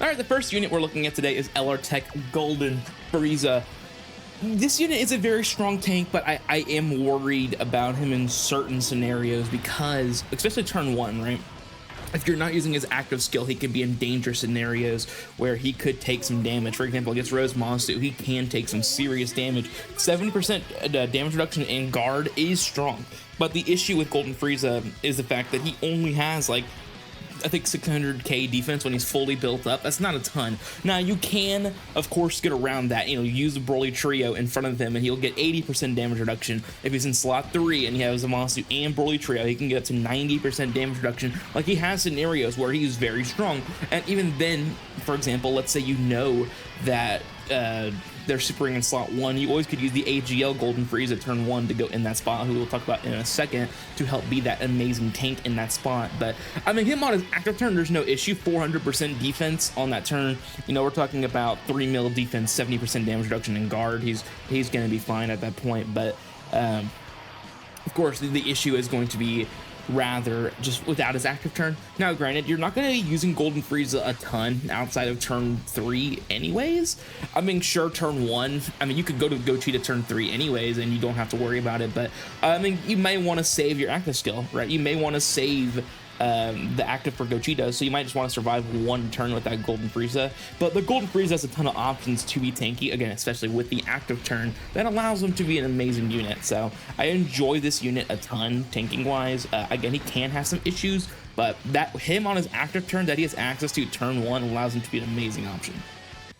All right, the first unit we're looking at today is LR Tech Golden Frieza. This unit is a very strong tank, but I am worried about him in certain scenarios because, especially turn 1, right? If you're not using his active skill, he can be in dangerous scenarios where he could take some damage. For example, against Rose Monsu, he can take some serious damage. 70% damage reduction and guard is strong, but the issue with Golden Frieza is the fact that he only has like, I think 600k defense when he's fully built up. That's not a ton. Now you can of course get around that, you know, use the Broly trio in front of him and he'll get 80% damage reduction. If he's in slot 3 and he has Zamasu and Broly trio, he can get up to 90% damage reduction. Like, he has scenarios where he's very strong, and even then, for example, let's say you know that they're supering in slot 1, you always could use the AGL Golden Frieza turn 1 to go in that spot, who we'll talk about in a second, to help be that amazing tank in that spot. But I mean, him on his active turn, there's no issue. 400% defense on that turn. You know, we're talking about 3 mil defense, 70% damage reduction in guard. He's going to be fine at that point. But of course, the issue is going to be rather just without his active turn. Now granted, you're not going to be using Golden Frieza a ton outside of turn 3 anyways. I mean, sure, turn 1, I mean, you could go to Gogeta turn 3 anyways and you don't have to worry about it, but I mean, you may want to save your active skill, right? You may want to save the active for Gogeta, so you might just want to survive 1 turn with that Golden Frieza. But the Golden Frieza has a ton of options to be tanky, again, especially with the active turn, that allows him to be an amazing unit. So I enjoy this unit a ton, tanking wise. Again, he can have some issues, but him on his active turn that he has access to turn 1 allows him to be an amazing option.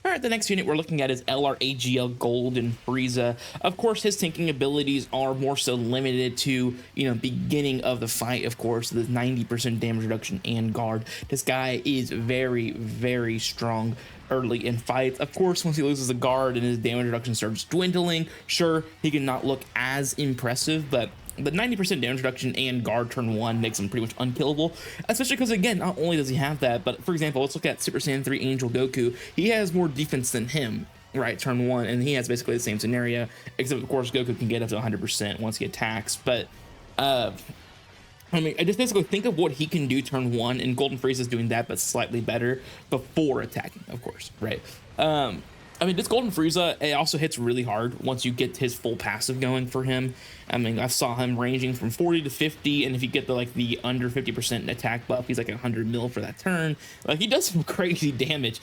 All right, the next unit we're looking at is LR AGL Golden Frieza. Of course, his tanking abilities are more so limited to, you know, beginning of the fight, of course, the 90% damage reduction and guard. This guy is very, very strong early in fights. Of course, once he loses a guard and his damage reduction starts dwindling, sure, he can not look as impressive, but the 90% damage reduction and guard turn 1 makes him pretty much unkillable, especially because, again, not only does he have that, but for example, let's look at Super Saiyan 3 Angel Goku. He has more defense than him, right, turn 1, and he has basically the same scenario, except of course Goku can get up to 100% once he attacks. But I mean, I just basically think of what he can do turn 1, and Golden Frieza is doing that, but slightly better before attacking, of course, right? I mean, this Golden Frieza, it also hits really hard once you get his full passive going for him. I mean, I saw him ranging from 40 to 50, and if you get the under 50% attack buff, he's like 100 mil for that turn. Like, he does some crazy damage,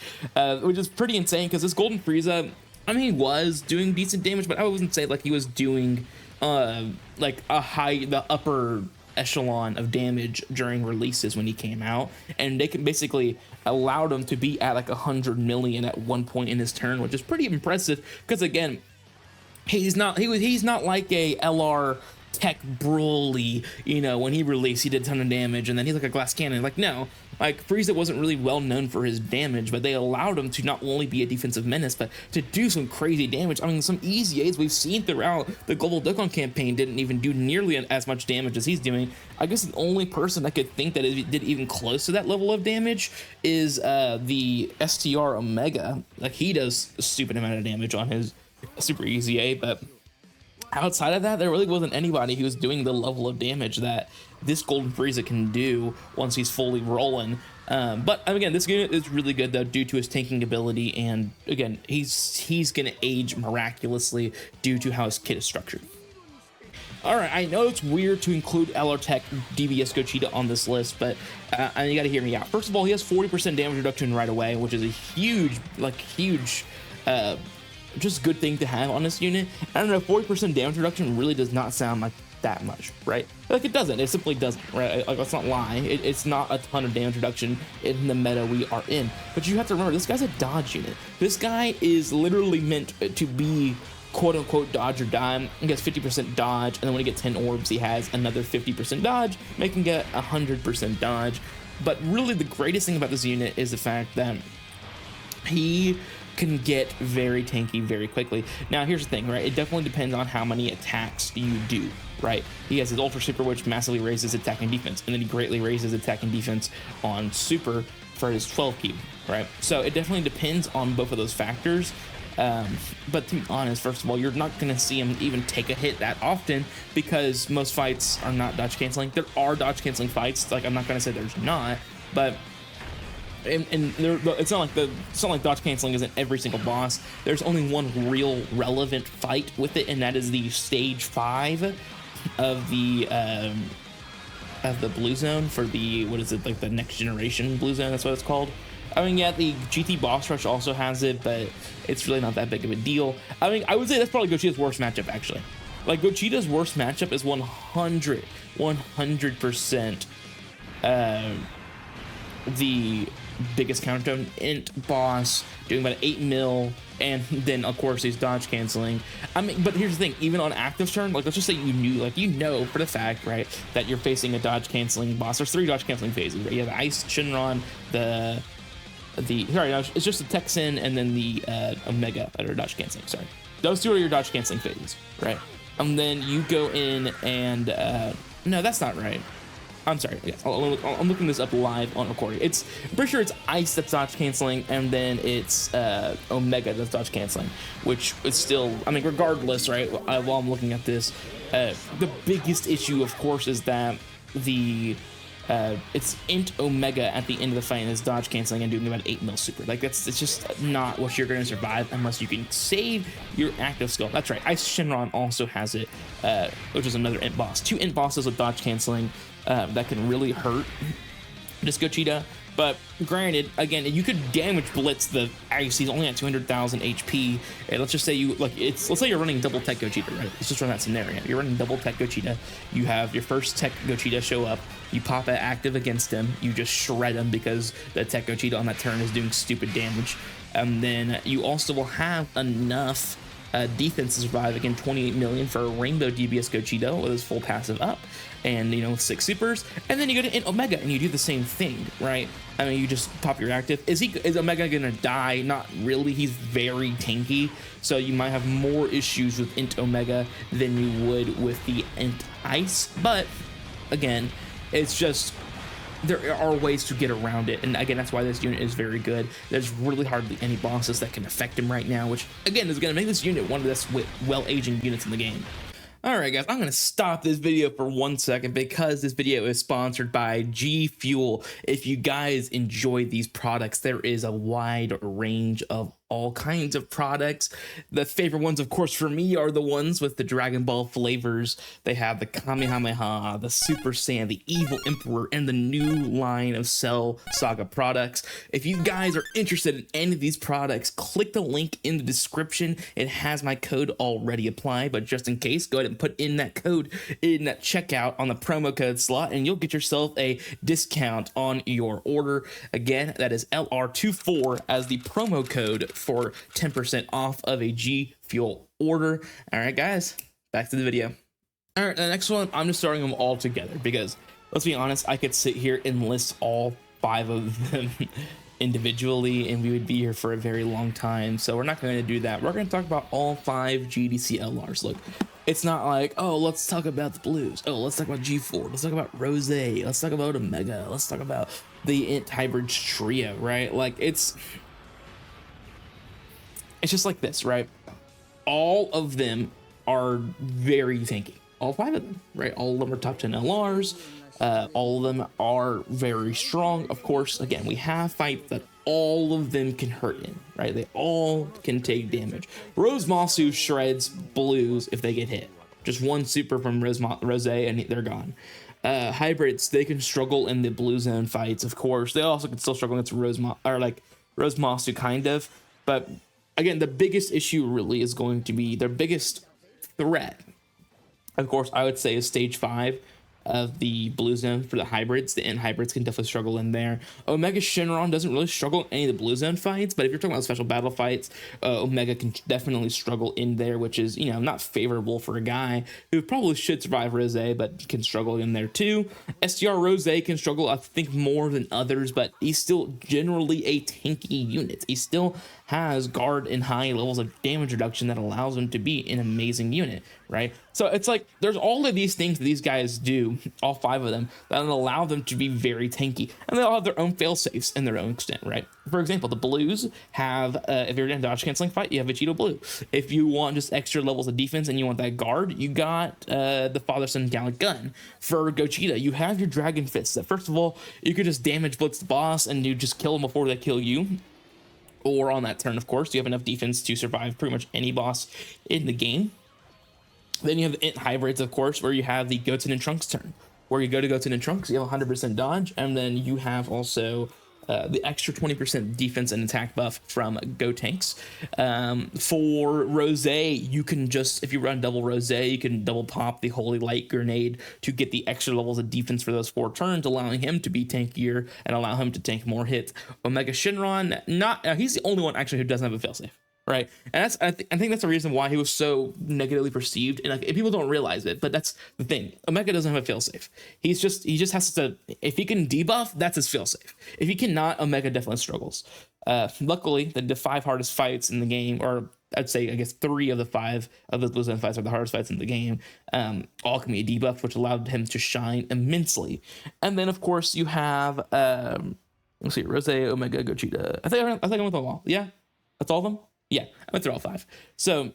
which is pretty insane, because this Golden Frieza, I mean, he was doing decent damage, but I wouldn't say like he was doing like the upper echelon of damage during releases when he came out, and they can basically allowed him to be at like 100 million at one point in his turn, which is pretty impressive, because again, he's not like a LR Tech Broly, you know, when he released he did a ton of damage and then he's like a glass cannon. Like, no, like Frieza wasn't really well known for his damage, but they allowed him to not only be a defensive menace, but to do some crazy damage. I mean, some easy aids we've seen throughout the Global Dokkan campaign didn't even do nearly as much damage as he's doing. I guess the only person I could think that did even close to that level of damage is the STR Omega. Like, he does a stupid amount of damage on his super easy A, but outside of that, there really wasn't anybody who was doing the level of damage that this Golden Frieza can do once he's fully rolling. But again, this unit is really good though due to his tanking ability, and again, he's gonna age miraculously due to how his kit is structured. All right, I know it's weird to include LR Tech DBS Gogeta on this list, but you got to hear me out. First of all, he has 40% damage reduction right away, which is a huge, just good thing to have on this unit. I don't know, 40% damage reduction really does not sound like that much, right? Like, it doesn't. It simply doesn't, right? Like, let's not lie. It's not a ton of damage reduction in the meta we are in. But you have to remember, this guy's a dodge unit. This guy is literally meant to be quote-unquote dodge or die. He gets 50% dodge, and then when he gets 10 orbs, he has another 50% dodge, making it 100% dodge. But really, the greatest thing about this unit is the fact that he can get very tanky very quickly. Now, here's the thing, right? It definitely depends on how many attacks you do, right? He has his Ultra Super, which massively raises attack and defense, and then he greatly raises attack and defense on Super for his 12 cube, right? So it definitely depends on both of those factors. But to be honest, first of all, you're not going to see him even take a hit that often because most fights are not dodge canceling. There are dodge canceling fights, like I'm not going to say there's not, but and it's not like dodge canceling isn't every single boss. There's only one real relevant fight with it, and that is the stage 5 of the blue zone for the, what is it, like the next generation blue zone, that's what it's called. I mean, yeah, the GT boss rush also has it, but it's really not that big of a deal. I mean, I would say that's probably Gogeta's worst matchup, actually. Like, Gogeta's worst matchup is 100% the biggest counter int boss, doing about 8 mil, and then of course he's dodge canceling. I mean, but here's the thing, even on active turn, like let's just say you knew, like you know for the fact, right, that you're facing a dodge canceling boss. There's 3 dodge canceling phases, right? You have the Ice, Shinron, it's just the Texan and then the Omega that are dodge canceling. Sorry, those 2 are your dodge canceling phases, right? And then you go in and no, that's not right. I'm sorry. Yeah, I'm looking this up live on recording. I'm pretty sure it's Ice that's dodge canceling, and then it's Omega that's dodge canceling, which is still, I mean, regardless, right? While I'm looking at this, the biggest issue, of course, is that it's int Omega at the end of the fight and is dodge canceling and doing about 8 mil super. Like it's just not what you're going to survive unless you can save your active skill. That's right. Ice Shinron also has it, which is another int boss. 2 int bosses with dodge canceling that can really hurt this Gogeta. But granted, again, you could damage blitz the Ice. He's only at 200,000 HP. And let's just say let's say you're running double tech Gogeta, right? Let's just run that scenario. You're running double tech Gogeta. You have your first tech Gogeta show up. You pop it active against him. You just shred him because the tech Gogeta on that turn is doing stupid damage. And then you also will have enough defense to survive again 28 million for a Rainbow DBS Gogeta with his full passive up, and 6 supers, and then you go to Int Omega and you do the same thing, right? I mean, you just pop your active. Is Omega gonna die? Not really. He's very tanky, so you might have more issues with Int Omega than you would with the Int Ice. But again, it's just, there are ways to get around it, and again, that's why this unit is very good. There's really hardly any bosses that can affect him right now, which again is going to make this unit one of the best well-aging units in the game. Alright guys, I'm going to stop this video for 1 second because this video is sponsored by G Fuel. If you guys enjoy these products, there is a wide range of all kinds of products. The favorite ones, of course, for me are the ones with the Dragon Ball flavors. They have the Kamehameha, the Super Saiyan, the Evil Emperor, and the new line of Cell Saga products. If you guys are interested in any of these products, click the link in the description. It has my code already applied, but just in case, go ahead and put in that code in that checkout on the promo code slot, and you'll get yourself a discount on your order. Again, that is LR24 as the promo code for 10% off of a G Fuel order. All right, guys, back to the video. All right, the next one, I'm just starting them all together because, let's be honest, I could sit here and list all 5 of them individually and we would be here for a very long time, so we're not going to do that. We're going to talk about all 5 GDC LRs. Look, it's not like, oh, let's talk about the blues, oh, let's talk about G4, let's talk about Rose, let's talk about Omega, let's talk about the Int Hybrid trio, right? Like, it's just like this, right? All of them are very tanky. All 5 of them, right? All of them are top 10 LRs. All of them are very strong. Of course, again, we have fights that all of them can hurt in, right? They all can take damage. Rose Masu shreds blues if they get hit. Just 1 super from Rose and they're gone. Hybrids, they can struggle in the blue zone fights, of course. They also can still struggle against Rose Masu, kind of. But again, the biggest issue really is going to be their biggest threat. Of course, I would say is stage 5 of the blue zone for the hybrids. The Int hybrids can definitely struggle in there. Omega Shinron doesn't really struggle in any of the blue zone fights, but if you're talking about special battle fights, Omega can definitely struggle in there, which is, not favorable for a guy who probably should survive Rose, but can struggle in there too. STR Rose can struggle, I think, more than others, but he's still generally a tanky unit. He still has guard and high levels of damage reduction that allows him to be an amazing unit. right? So it's like there's all of these things that these guys do, all 5 of them, that allow them to be very tanky, and they all have their own fail safes in their own extent, right? For example, the blues have if you're in a dodge canceling fight, you have Vegeta blue. If you want just extra levels of defense and you want that guard, you got the father son gallant gun. For Gogeta, you have your dragon fist that first of all you could just damage blitz the boss and you just kill them before they kill you, or on that turn, of course, you have enough defense to survive pretty much any boss in the game. Then you have the Int hybrids, of course, where you have the Goten and Trunks turn, where you go to Goten and Trunks, you have 100% dodge, and then you have also the extra 20% defense and attack buff from Gotenks. For Rose, you can just, if you run double Rose, you can double pop the Holy Light Grenade to get the extra levels of defense for those 4 turns, allowing him to be tankier and allow him to tank more hits. Omega Shenron, he's the only one actually who doesn't have a failsafe. Right, and that's I think that's the reason why he was so negatively perceived, and like people don't realize it, but that's the thing. Omega doesn't have a failsafe. He just has to, if he can debuff, that's his failsafe. If he cannot, Omega definitely struggles. Luckily, the 5 hardest fights in the game, or I'd say I guess 3 of the 5 of the Blue Zone fights are the hardest fights in the game. All can be a debuff, which allowed him to shine immensely. And then of course you have let's see, Rose, Omega, Gogeta. I think I went with them all. Yeah, that's all of them. Yeah, I went through all 5. So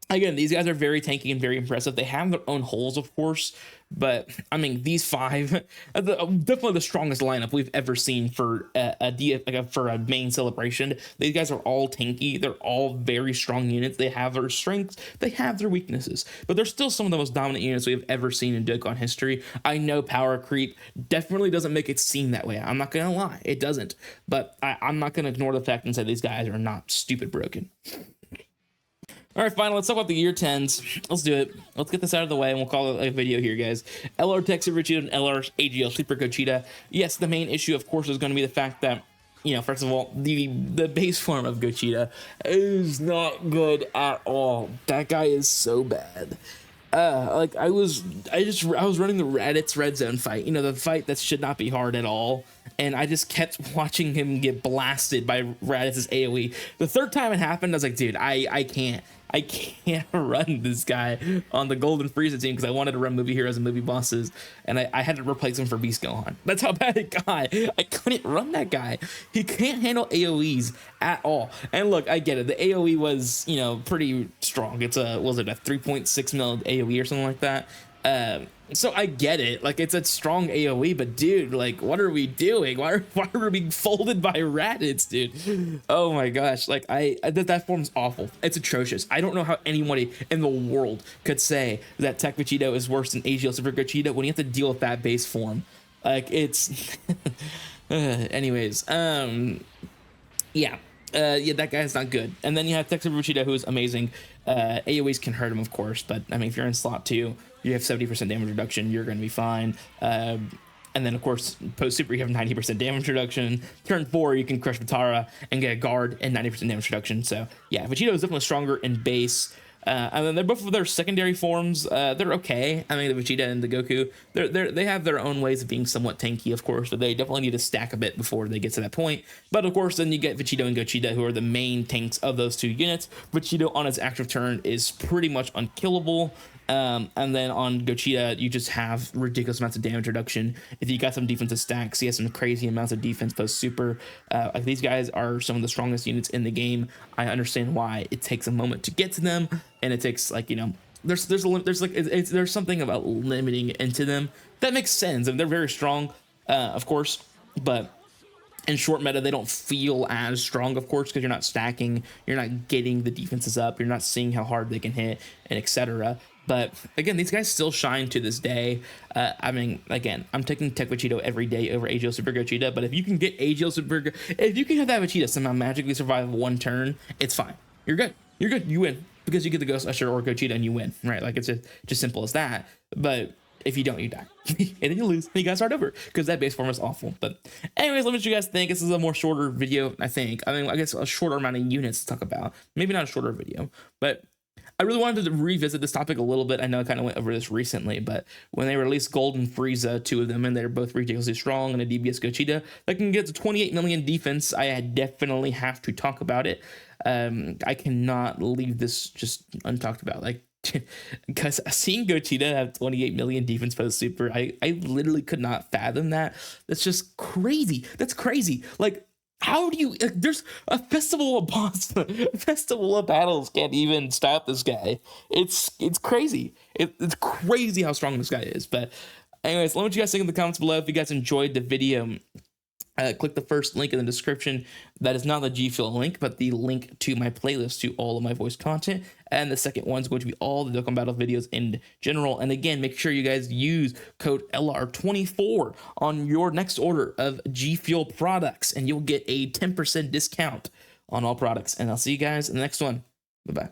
again, these guys are very tanky and very impressive. They have their own holes, of course, but I mean, these 5 are definitely the strongest lineup we've ever seen for a main celebration. These guys are all tanky. They're all very strong units. They have their strengths, they have their weaknesses, but they're still some of the most dominant units we've ever seen in Dokkan history. I know power creep definitely doesn't make it seem that way. I'm not gonna lie, it doesn't, but I'm not gonna ignore the fact and say these guys are not stupid broken. All right, finally, let's talk about the year 10s. Let's do it. Let's get this out of the way, and we'll call it a video here, guys. LR Tech Super Gogeta and LR AGL Super Gogeta. Yes, the main issue, of course, is going to be the fact that, you know, first of all, the base form of Gogeta is not good at all. That guy is so bad. Like I was running the Raditz Red Zone fight, you know, the fight that should not be hard at all, and I just kept watching him get blasted by Raditz's AoE. The 3rd time it happened, I was like, dude, I can't run this guy on the Golden Frieza team because I wanted to run movie heroes and movie bosses, and I had to replace him for Beast Gohan. That's how bad it got. I couldn't run that guy. He can't handle AoEs at all. And look, I get it. The AoE was, you know, pretty strong. It's was it a 3.6 mil AoE or something like that? So I get it, like it's a strong AoE, but dude, like what are we doing? Why are we being folded by Raditz, dude? Oh my gosh, like that form's awful. It's atrocious. I don't know how anybody in the world could say that Tech Vegito is worse than AGL Super Gogeta when you have to deal with that base form. Like it's anyways, yeah, that guy's not good. And then you have Tech Super Gogeta, who's amazing. AoEs can hurt him, of course, but I mean, if you're in slot 2, you have 70% damage reduction, you're going to be fine. And then, of course, post super, you have 90% damage reduction. Turn 4, you can crush Vitara and get a guard and 90% damage reduction. So, yeah, Vegito is definitely stronger in base. And then they're both of their secondary forms. They're okay. I mean, the Vegeta and the Goku, they have their own ways of being somewhat tanky, of course, but they definitely need to stack a bit before they get to that point. But of course, then you get Vegito and Gogeta, who are the main tanks of those 2 units. Vegito on its active turn is pretty much unkillable. And then on Gogeta, you just have ridiculous amounts of damage reduction. If you got some defensive stacks, he has some crazy amounts of defense post super. Like these guys are some of the strongest units in the game. I understand why it takes a moment to get to them, and it takes, like, you know, there's something about limiting into them that makes sense, and they're very strong, of course, but in short meta, they don't feel as strong, of course, because you're not stacking, you're not getting the defenses up, you're not seeing how hard they can hit, and etc. But again, these guys still shine to this day. I mean, again, I'm taking Tech Vegito every day over AGL Super Gogeta, but if you can get AGL Super, if you can have that Vegeta somehow magically survive 1 turn, it's fine. You're good. You're good. You win because you get the Ghost Usher or Gogeta and you win, right? Like it's just simple as that. But if you don't, you die. And then you lose. And you guys start over because that base form is awful. But anyways, let me know what you guys think. This is a more shorter video, I think. I mean, I guess a shorter amount of units to talk about. Maybe not a shorter video, but I really wanted to revisit this topic a little bit. I know I kind of went over this recently, but when they released Golden Frieza, 2 of them, and they're both ridiculously strong, and a DBS Gogeta that can get to 28 million defense, I definitely have to talk about it. I cannot leave this just untalked about. Like, because seeing Gogeta have 28 million defense post super, I literally could not fathom that. That's just crazy. That's crazy. Like, how do you? There's a festival of boss, a festival of battles can't even stop this guy. It's crazy. It's crazy how strong this guy is. But anyways, let me know what you guys think in the comments below. If you guys enjoyed the video, click the first link in the description. That is not the G Fuel link, but the link to my playlist to all of my voice content. And the second one is going to be all the Dokkan Battle videos in general. And again, make sure you guys use code LR24 on your next order of G Fuel products, and you'll get a 10% discount on all products. And I'll see you guys in the next one. Bye-bye.